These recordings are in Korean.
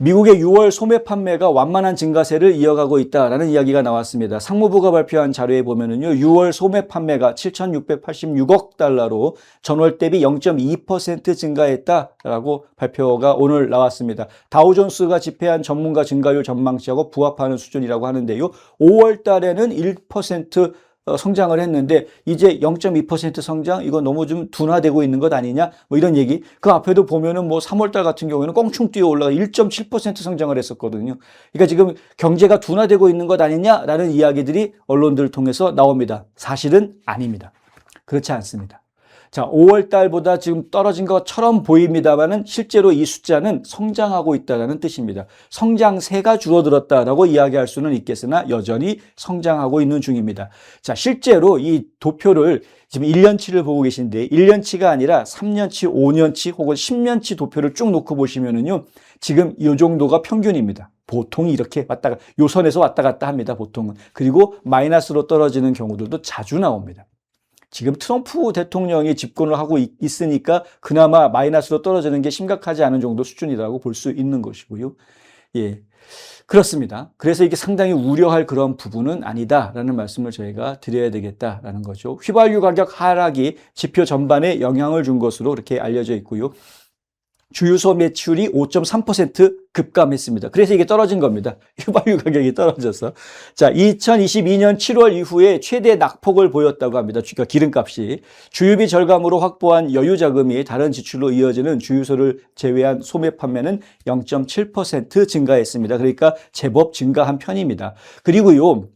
미국의 6월 소매 판매가 완만한 증가세를 이어가고 있다라는 이야기가 나왔습니다. 상무부가 발표한 자료에 보면은요, 6월 소매 판매가 7,686억 달러로 전월 대비 0.2% 증가했다라고 발표가 오늘 나왔습니다. 다우존스가 집계한 전문가 증가율 전망치하고 부합하는 수준이라고 하는데요. 5월 달에는 1% 성장을 했는데 이제 0.2% 성장 이거 너무 좀 둔화되고 있는 것 아니냐 뭐 이런 얘기. 그 앞에도 보면은 뭐 3월 달 같은 경우에는 껑충 뛰어 올라가 1.7% 성장을 했었거든요. 그러니까 지금 경제가 둔화되고 있는 것 아니냐라는 이야기들이 언론들을 통해서 나옵니다. 사실은 아닙니다. 그렇지 않습니다. 자, 5월 달보다 지금 떨어진 것처럼 보입니다만은 실제로 이 숫자는 성장하고 있다는 뜻입니다. 성장세가 줄어들었다라고 이야기할 수는 있겠으나 여전히 성장하고 있는 중입니다. 자, 실제로 이 도표를 지금 1년치를 보고 계신데 1년치가 아니라 3년치, 5년치 혹은 10년치 도표를 쭉 놓고 보시면은요. 지금 이 정도가 평균입니다. 보통 이렇게 요 선에서 왔다 갔다 합니다. 보통은. 그리고 마이너스로 떨어지는 경우들도 자주 나옵니다. 지금 트럼프 대통령이 집권을 하고 있으니까 그나마 마이너스로 떨어지는 게 심각하지 않은 정도 수준이라고 볼 수 있는 것이고요. 예. 그렇습니다. 그래서 이게 상당히 우려할 그런 부분은 아니다라는 말씀을 저희가 드려야 되겠다라는 거죠. 휘발유 가격 하락이 지표 전반에 영향을 준 것으로 이렇게 알려져 있고요. 주유소 매출이 5.3% 급감했습니다. 그래서 이게 떨어진 겁니다. 휘발유 가격이 떨어져서. 자, 2022년 7월 이후에 최대 낙폭을 보였다고 합니다. 그러니까 기름값이. 주유비 절감으로 확보한 여유 자금이 다른 지출로 이어지는 주유소를 제외한 소매 판매는 0.7% 증가했습니다. 그러니까 제법 증가한 편입니다. 그리고요.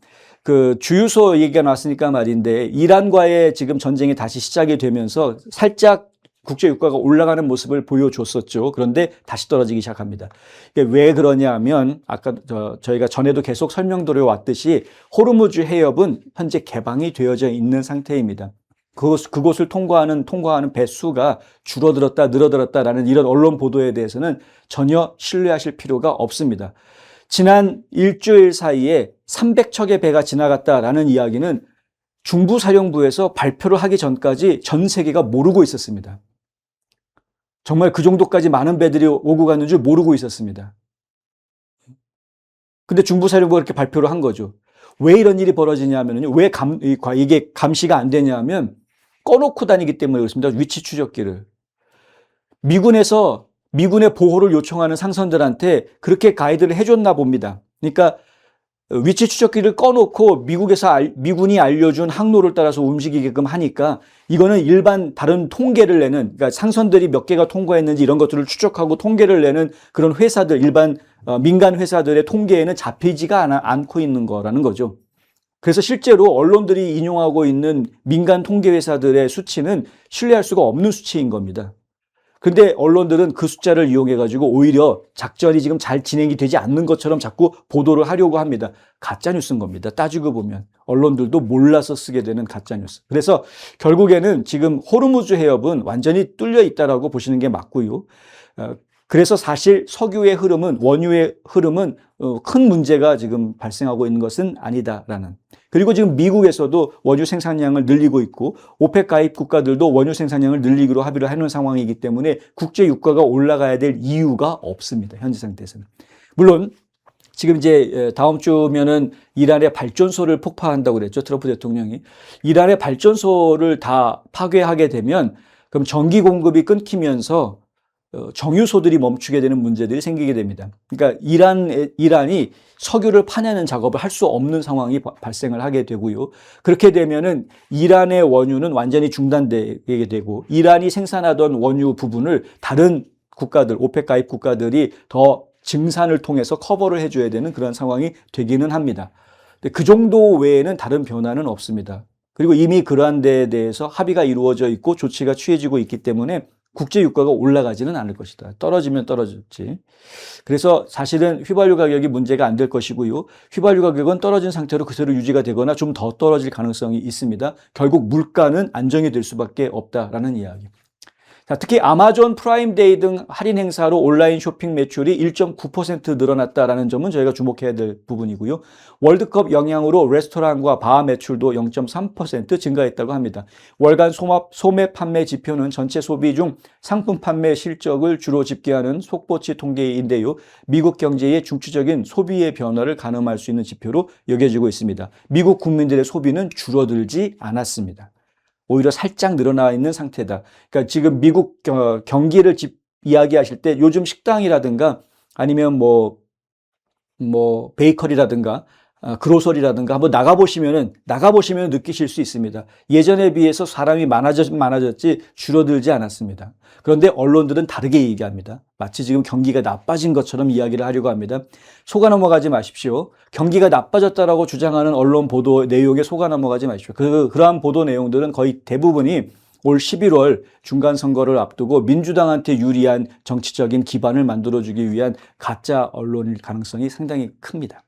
그 주유소 얘기가 나왔으니까 말인데 이란과의 지금 전쟁이 다시 시작이 되면서 살짝 국제 유가가 올라가는 모습을 보여줬었죠. 그런데 다시 떨어지기 시작합니다. 왜 그러냐 하면 아까 저희가 전에도 계속 설명드려 왔듯이 호르무즈 해협은 현재 개방이 되어져 있는 상태입니다. 그곳을 통과하는 배수가 줄어들었다 늘어들었다라는 이런 언론 보도에 대해서는 전혀 신뢰하실 필요가 없습니다. 지난 일주일 사이에 300척의 배가 지나갔다라는 이야기는 중부사령부에서 발표를 하기 전까지 전 세계가 모르고 있었습니다. 정말 그 정도까지 많은 배들이 오고 가는 줄 모르고 있었습니다. 근데 중부사령부가 이렇게 발표를 한 거죠. 왜 이런 일이 벌어지냐면요. 왜 이게 감시가 안 되냐면 꺼놓고 다니기 때문에 그렇습니다. 위치 추적기를. 미군의 보호를 요청하는 상선들한테 그렇게 가이드를 해줬나 봅니다. 그러니까 위치 추적기를 꺼놓고 미군이 알려준 항로를 따라서 움직이게끔 하니까 이거는 일반 다른 통계를 내는, 그러니까 상선들이 몇 개가 통과했는지 이런 것들을 추적하고 통계를 내는 그런 회사들, 일반 민간 회사들의 통계에는 잡히지가 않고 있는 거라는 거죠. 그래서 실제로 언론들이 인용하고 있는 민간 통계 회사들의 수치는 신뢰할 수가 없는 수치인 겁니다. 근데 언론들은 그 숫자를 이용해가지고 오히려 작전이 지금 잘 진행이 되지 않는 것처럼 자꾸 보도를 하려고 합니다. 가짜뉴스인 겁니다. 따지고 보면. 언론들도 몰라서 쓰게 되는 가짜뉴스. 그래서 결국에는 지금 호르무즈 해협은 완전히 뚫려 있다라고 보시는 게 맞고요. 그래서 사실 석유의 흐름은, 원유의 흐름은 큰 문제가 지금 발생하고 있는 것은 아니다라는. 그리고 지금 미국에서도 원유 생산량을 늘리고 있고 오펙 가입 국가들도 원유 생산량을 늘리기로 합의를 하는 상황이기 때문에 국제 유가가 올라가야 될 이유가 없습니다. 현재 상태에서는. 물론 지금 이제 다음 주면은 이란의 발전소를 폭파한다고 그랬죠. 트럼프 대통령이. 이란의 발전소를 다 파괴하게 되면 그럼 전기 공급이 끊기면서 정유소들이 멈추게 되는 문제들이 생기게 됩니다. 그러니까 이란이 석유를 파내는 작업을 할 수 없는 상황이 발생을 하게 되고요. 그렇게 되면은 이란의 원유는 완전히 중단되게 되고 이란이 생산하던 원유 부분을 다른 국가들, 오펙 가입 국가들이 더 증산을 통해서 커버를 해줘야 되는 그런 상황이 되기는 합니다. 근데 그 정도 외에는 다른 변화는 없습니다. 그리고 이미 그러한 데에 대해서 합의가 이루어져 있고 조치가 취해지고 있기 때문에 국제 유가가 올라가지는 않을 것이다. 떨어지면 떨어졌지. 그래서 사실은 휘발유 가격이 문제가 안 될 것이고요. 휘발유 가격은 떨어진 상태로 그대로 유지가 되거나 좀 더 떨어질 가능성이 있습니다. 결국 물가는 안정이 될 수밖에 없다라는 이야기. 자, 특히 아마존 프라임데이 등 할인 행사로 온라인 쇼핑 매출이 1.9% 늘어났다라는 점은 저희가 주목해야 될 부분이고요. 월드컵 영향으로 레스토랑과 바 매출도 0.3% 증가했다고 합니다. 월간 소매 판매 지표는 전체 소비 중 상품 판매 실적을 주로 집계하는 속보치 통계인데요. 미국 경제의 중추적인 소비의 변화를 가늠할 수 있는 지표로 여겨지고 있습니다. 미국 국민들의 소비는 줄어들지 않았습니다. 오히려 살짝 늘어나 있는 상태다. 그러니까 지금 미국 경기를 이야기하실 때 요즘 식당이라든가 아니면 뭐 베이커리라든가 그로서리라든가 한번 나가보시면 느끼실 수 있습니다. 예전에 비해서 사람이 많아졌지 줄어들지 않았습니다. 그런데 언론들은 다르게 얘기합니다. 마치 지금 경기가 나빠진 것처럼 이야기를 하려고 합니다. 속아 넘어가지 마십시오. 경기가 나빠졌다라고 주장하는 언론 보도 내용에 속아 넘어가지 마십시오. 그러한 보도 내용들은 거의 대부분이 올 11월 중간선거를 앞두고 민주당한테 유리한 정치적인 기반을 만들어주기 위한 가짜 언론일 가능성이 상당히 큽니다.